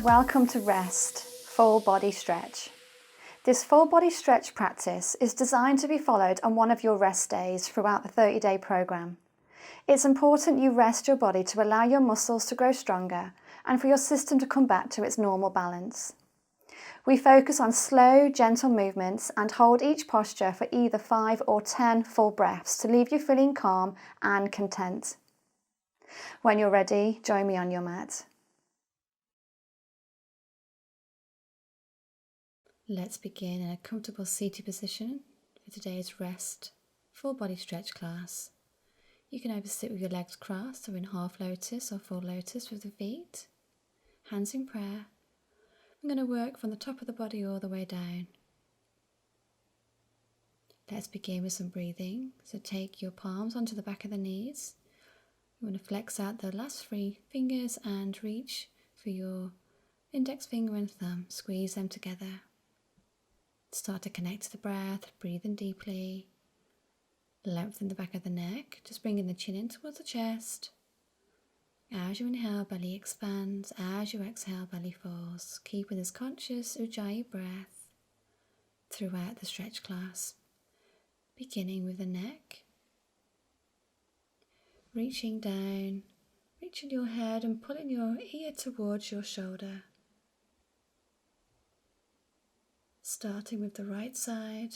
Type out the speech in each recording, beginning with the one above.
Welcome to Rest, Full Body Stretch. This full body stretch practice is designed to be followed on one of your rest days throughout the 30-day program. It's important you rest your body to allow your muscles to grow stronger and for your system to come back to its normal balance. We focus on slow, gentle movements and hold each posture for either 5 or 10 full breaths to leave you feeling calm and content. When you're ready, join me on your mat. Let's begin in a comfortable seated position for today's rest, full body stretch class. You can either sit with your legs crossed or in half lotus or full lotus with the feet, hands in prayer. I'm going to work from the top of the body all the way down. Let's begin with some breathing. So take your palms onto the back of the knees. You want to flex out the last 3 fingers and reach for your index finger and thumb. Squeeze them together. Start to connect to the breath, breathing deeply. Lengthen the back of the neck, just bringing the chin in towards the chest. As you inhale, belly expands. As you exhale, belly falls. Keeping this conscious Ujjayi breath throughout the stretch class. Beginning with the neck. Reaching down, reaching your head and pulling your ear towards your shoulder. Starting with the right side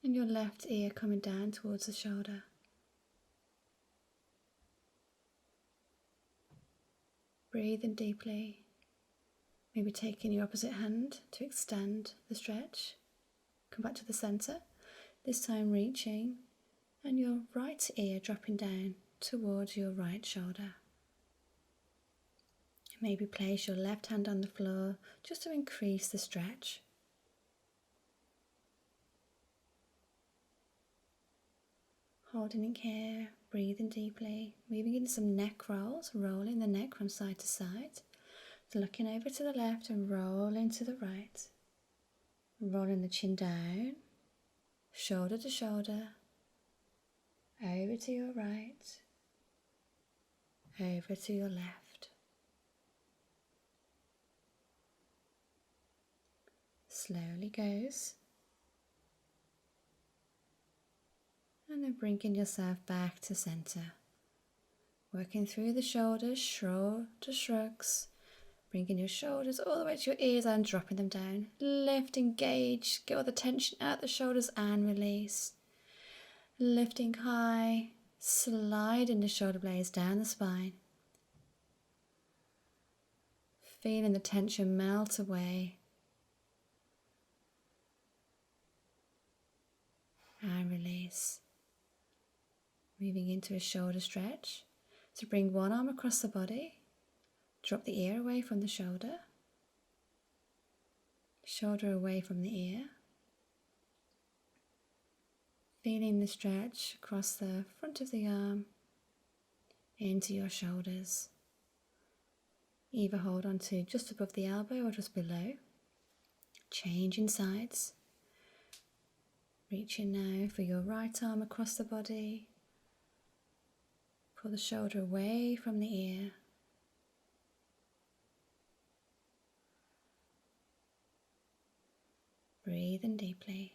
and your left ear coming down towards the shoulder. Breathing deeply, maybe taking your opposite hand to extend the stretch. Come back to the center, this time reaching and your right ear dropping down towards your right shoulder. Maybe place your left hand on the floor just to increase the stretch. Holding it here, breathing deeply, moving into some neck rolls, rolling the neck from side to side. So looking over to the left and rolling to the right. Rolling the chin down, shoulder to shoulder, over to your right, over to your left. Slowly goes. And then bringing yourself back to center. Working through the shoulders, shoulder shrugs. Bringing your shoulders all the way to your ears and dropping them down. Lift, engage, get all the tension out the shoulders and release. Lifting high, sliding the shoulder blades down the spine. Feeling the tension melt away. And release. Moving into a shoulder stretch. So bring one arm across the body. Drop the ear away from the shoulder. Shoulder away from the ear. Feeling the stretch across the front of the arm into your shoulders. Either hold on to just above the elbow or just below. Changing sides. Reaching now for your right arm across the body. Pull the shoulder away from the ear. Breathing deeply.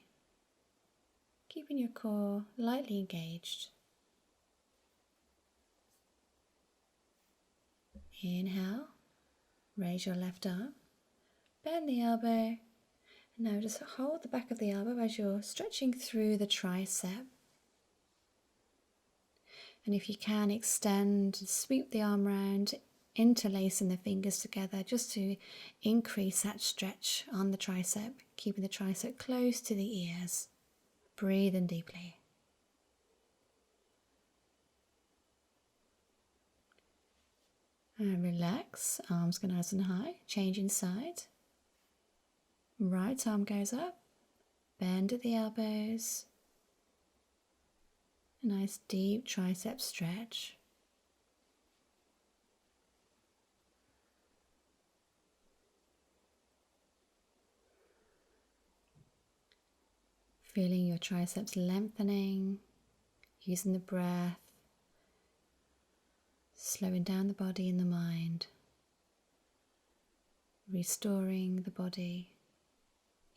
Keeping your core lightly engaged. Inhale. Raise your left arm. Bend the elbow. And now just hold the back of the elbow as you're stretching through the tricep. And if you can, extend, sweep the arm round, interlacing the fingers together just to increase that stretch on the tricep, keeping the tricep close to the ears. Breathing deeply. And relax, arms go nice and high, changing side. Right arm goes up, bend at the elbows. A nice deep tricep stretch. Feeling your triceps lengthening, using the breath, slowing down the body and the mind, restoring the body.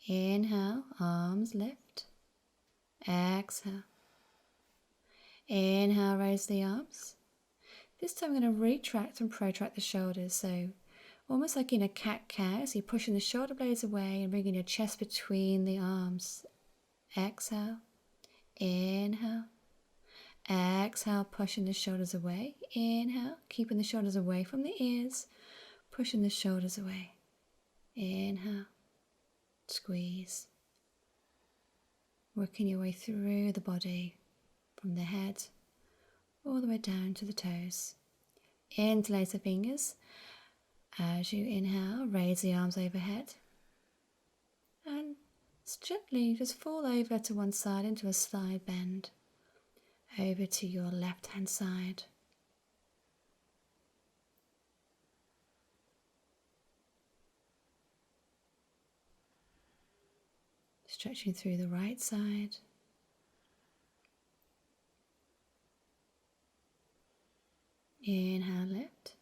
Inhale, arms lift. Exhale. Inhale, raise the arms. This time I'm going to retract and protract the shoulders, so almost like in a cat-cow, so you're pushing the shoulder blades away and bringing your chest between the arms. Exhale. Inhale. Exhale, pushing the shoulders away. Inhale, keeping the shoulders away from the ears, pushing the shoulders away. Inhale, squeeze. Working your way through the body, from the head all the way down to the toes. Interlace the fingers. As you inhale, raise the arms overhead. And gently just fall over to one side into a side bend. Over to your left hand side. Stretching through the right side. Inhale, lift.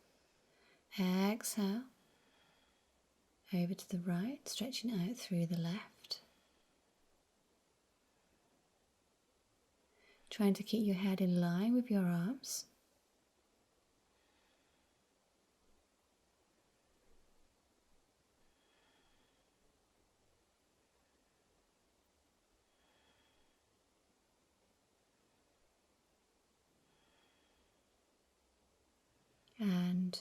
Exhale. Over to the right, stretching out through the left. Trying to keep your head in line with your arms. And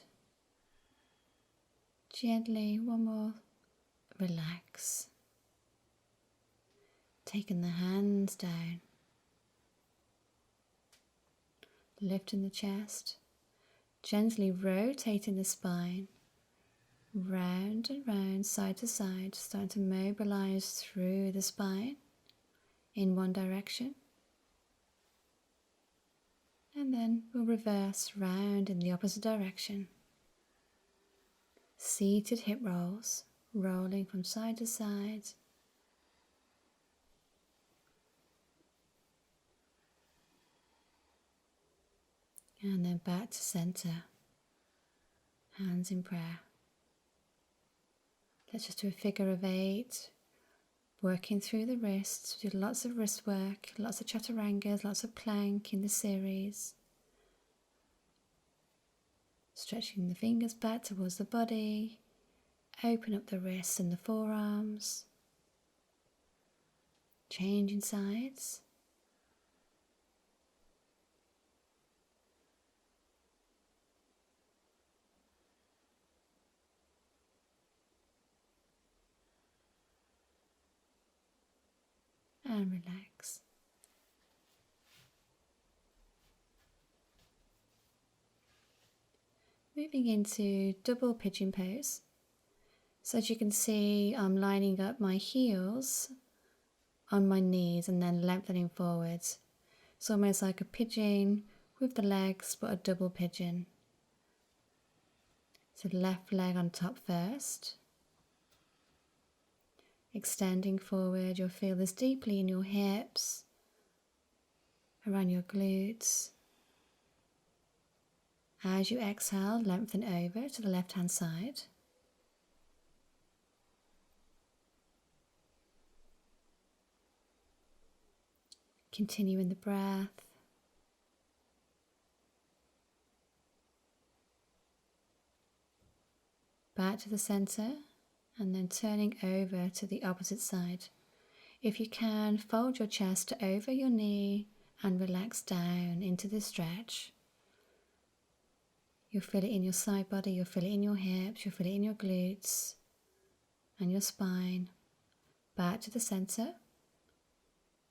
gently, one more, relax. Taking the hands down. Lifting the chest. Gently rotating the spine. Round and round, side to side, starting to mobilize through the spine in one direction. And then we'll reverse round in the opposite direction. Seated hip rolls, rolling from side to side. And then back to center. Hands in prayer. Let's just do a figure of 8. Working through the wrists. We did lots of wrist work, lots of chaturangas, lots of plank in the series. Stretching the fingers back towards the body. Open up the wrists and the forearms. Changing sides. And relax. Moving into double pigeon pose. So as you can see, I'm lining up my heels on my knees and then lengthening forwards. It's almost like a pigeon with the legs, but a double pigeon. So left leg on top first. Extending forward, you'll feel this deeply in your hips, around your glutes. As you exhale, lengthen over to the left hand side. Continuing the breath. Back to the center. And then turning over to the opposite side. If you can, fold your chest over your knee and relax down into the stretch. You'll feel it in your side body, you'll feel it in your hips, you'll feel it in your glutes and your spine. Back to the center.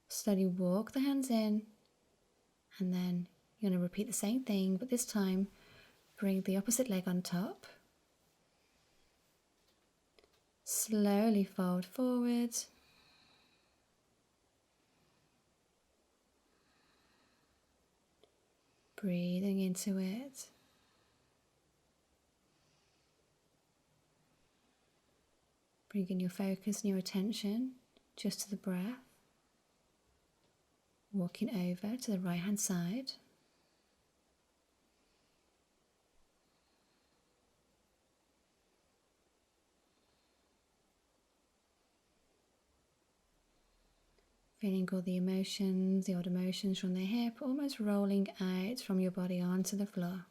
Slowly walk the hands in, and then you're going to repeat the same thing, but this time bring the opposite leg on top. Slowly fold forward. Breathing into it. Bringing your focus and your attention just to the breath. Walking over to the right hand side. Feeling all the emotions, the old emotions from the hip, almost rolling out from your body onto the floor.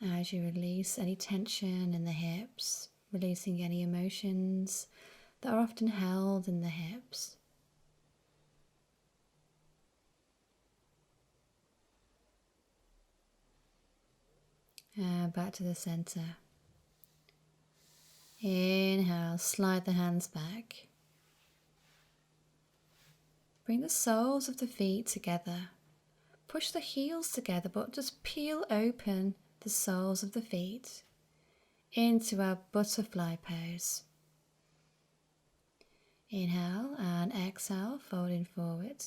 As you release any tension in the hips, releasing any emotions that are often held in the hips. And back to the center. Inhale, slide the hands back. Bring the soles of the feet together. Push the heels together, but just peel open the soles of the feet into our butterfly pose. Inhale and exhale, folding forward.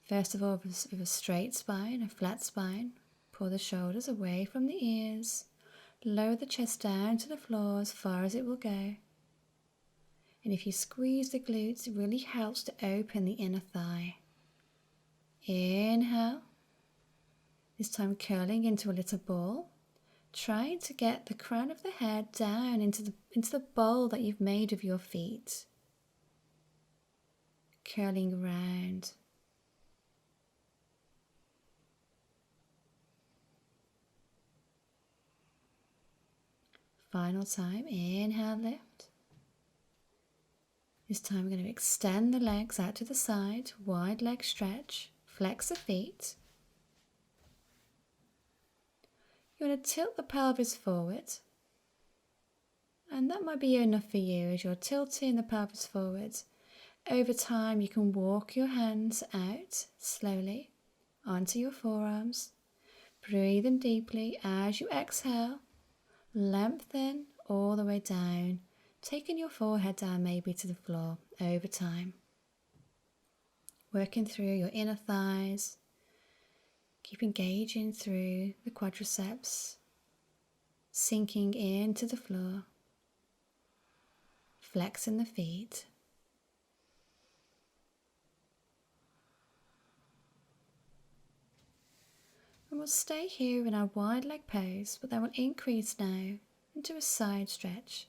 First of all, with a straight spine, a flat spine, pull the shoulders away from the ears. Lower the chest down to the floor as far as it will go. And if you squeeze the glutes, it really helps to open the inner thigh. Inhale. This time curling into a little ball. Trying to get the crown of the head down into the bowl that you've made of your feet. Curling around. Final time, inhale, lift. This time we're going to extend the legs out to the side, wide leg stretch, flex the feet. You want to tilt the pelvis forward, and that might be enough for you as you're tilting the pelvis forward. Over time you can walk your hands out slowly onto your forearms. Breathe in deeply as you exhale. Lengthen all the way down, taking your forehead down maybe to the floor over time. Working through your inner thighs. Keep engaging through the quadriceps, sinking into the floor, flexing the feet. And we'll stay here in our wide leg pose, but then we'll increase now into a side stretch.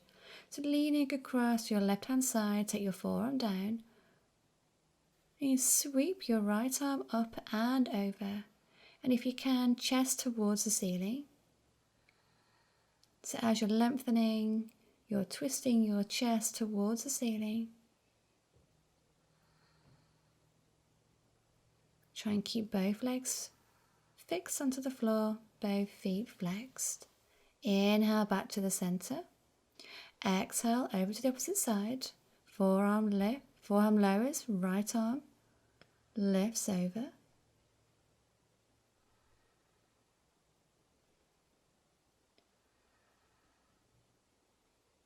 So leaning across your left hand side, take your forearm down, and you sweep your right arm up and over. And if you can, chest towards the ceiling. So as you're lengthening, you're twisting your chest towards the ceiling. Try and keep both legs fixed onto the floor, both feet flexed. Inhale back to the center. Exhale over to the opposite side. Forearm lift, forearm lowers, right arm lifts over.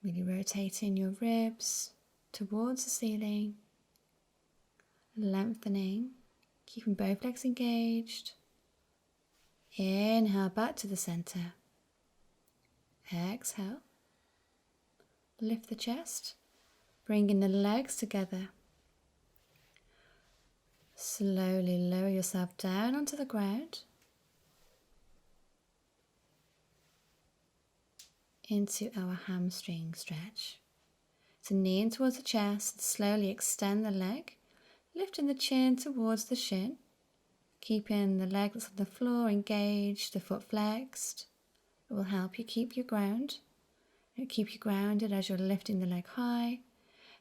Really rotating your ribs towards the ceiling, lengthening, keeping both legs engaged. Inhale back to the center. Exhale. Lift the chest, bringing the legs together. Slowly lower yourself down onto the ground. Into our hamstring stretch. So knee in towards the chest, slowly extend the leg, lifting the chin towards the shin, keeping the leg that's on the floor engaged, the foot flexed. It will help you keep your ground. It'll keep you grounded as you're lifting the leg high.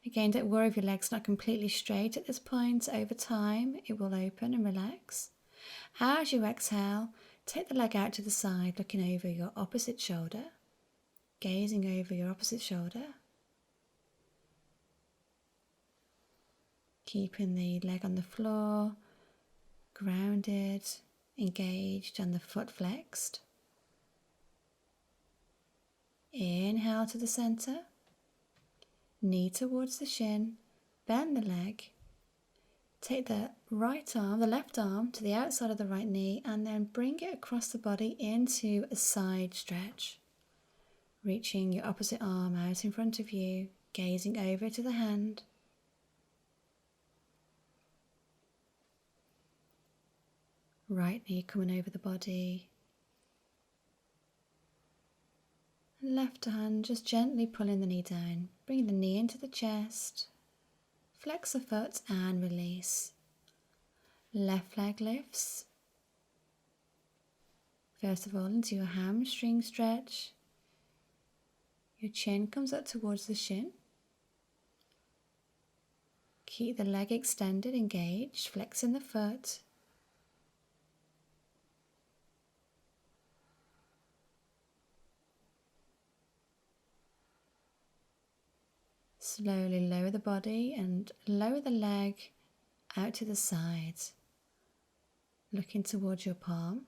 Again, don't worry if your leg's not completely straight at this point. Over time, it will open and relax. As you exhale, take the leg out to the side, looking over your opposite shoulder. Gazing over your opposite shoulder. Keeping the leg on the floor, grounded, engaged, and the foot flexed. Inhale to the center. Knee towards the shin. Bend the leg. Take the right arm, the left arm, to the outside of the right knee, and then bring it across the body into a side stretch. Reaching your opposite arm out in front of you, gazing over to the hand. Right knee coming over the body. Left hand just gently pulling the knee down. Bring the knee into the chest. Flex the foot and release. Left leg lifts. First of all, into your hamstring stretch. Your chin comes up towards the shin. Keep the leg extended, engaged, flexing the foot. Slowly lower the body and lower the leg out to the side, looking towards your palm.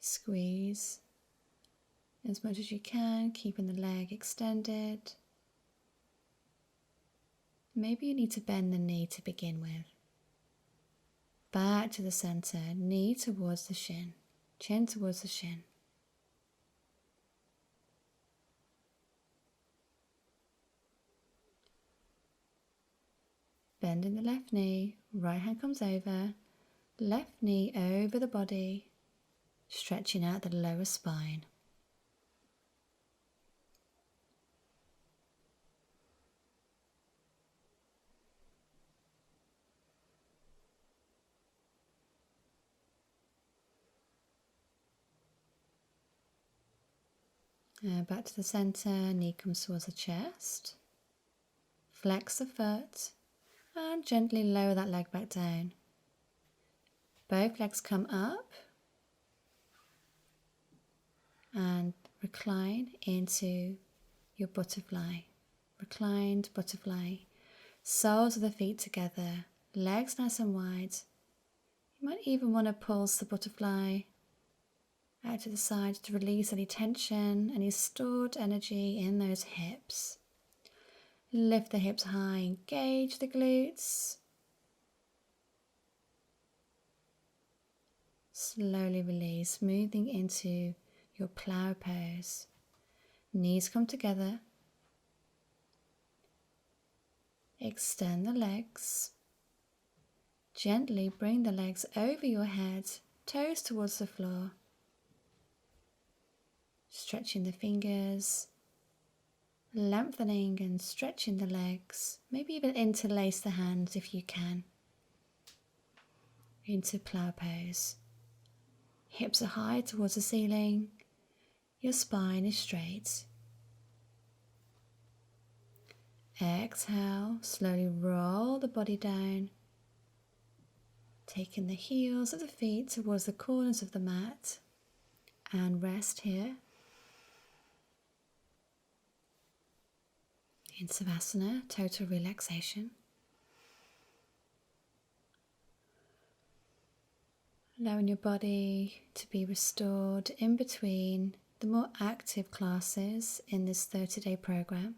Squeeze as much as you can, keeping the leg extended. Maybe you need to bend the knee to begin with. Back to the center, knee towards the shin, chin towards the shin. Bending the left knee, right hand comes over, left knee over the body, stretching out the lower spine. Back to the center, knee comes towards the chest. Flex the foot and gently lower that leg back down. Both legs come up and recline into your butterfly. Reclined butterfly. Soles of the feet together, legs nice and wide. You might even want to pulse the butterfly out to the side to release any tension, any stored energy in those hips. Lift the hips high, engage the glutes. Slowly release, moving into your plow pose. Knees come together. Extend the legs. Gently bring the legs over your head, toes towards the floor. Stretching the fingers, lengthening and stretching the legs, maybe even interlace the hands if you can, into plow pose. Hips are high towards the ceiling, your spine is straight. Exhale, slowly roll the body down, taking the heels of the feet towards the corners of the mat, and rest here. In Savasana, total relaxation. Allowing your body to be restored in between the more active classes in this 30-day program.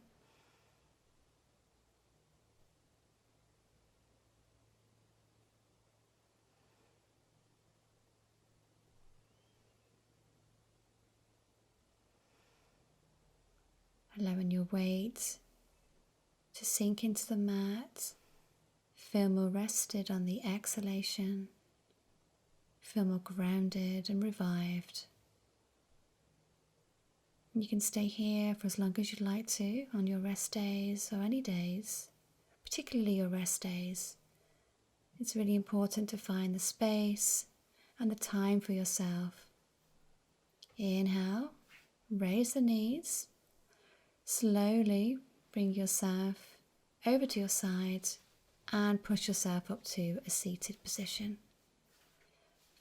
Allowing your weight to sink into the mat, feel more rested on the exhalation, feel more grounded and revived. And you can stay here for as long as you'd like to on your rest days or any days, particularly your rest days. It's really important to find the space and the time for yourself. Inhale, raise the knees, slowly bring yourself over to your side and push yourself up to a seated position.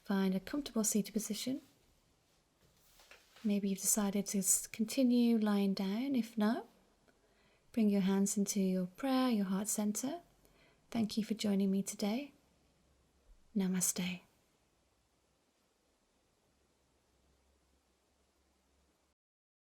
Find a comfortable seated position. Maybe you've decided to continue lying down. If not, bring your hands into your prayer, your heart center. Thank you for joining me today. Namaste.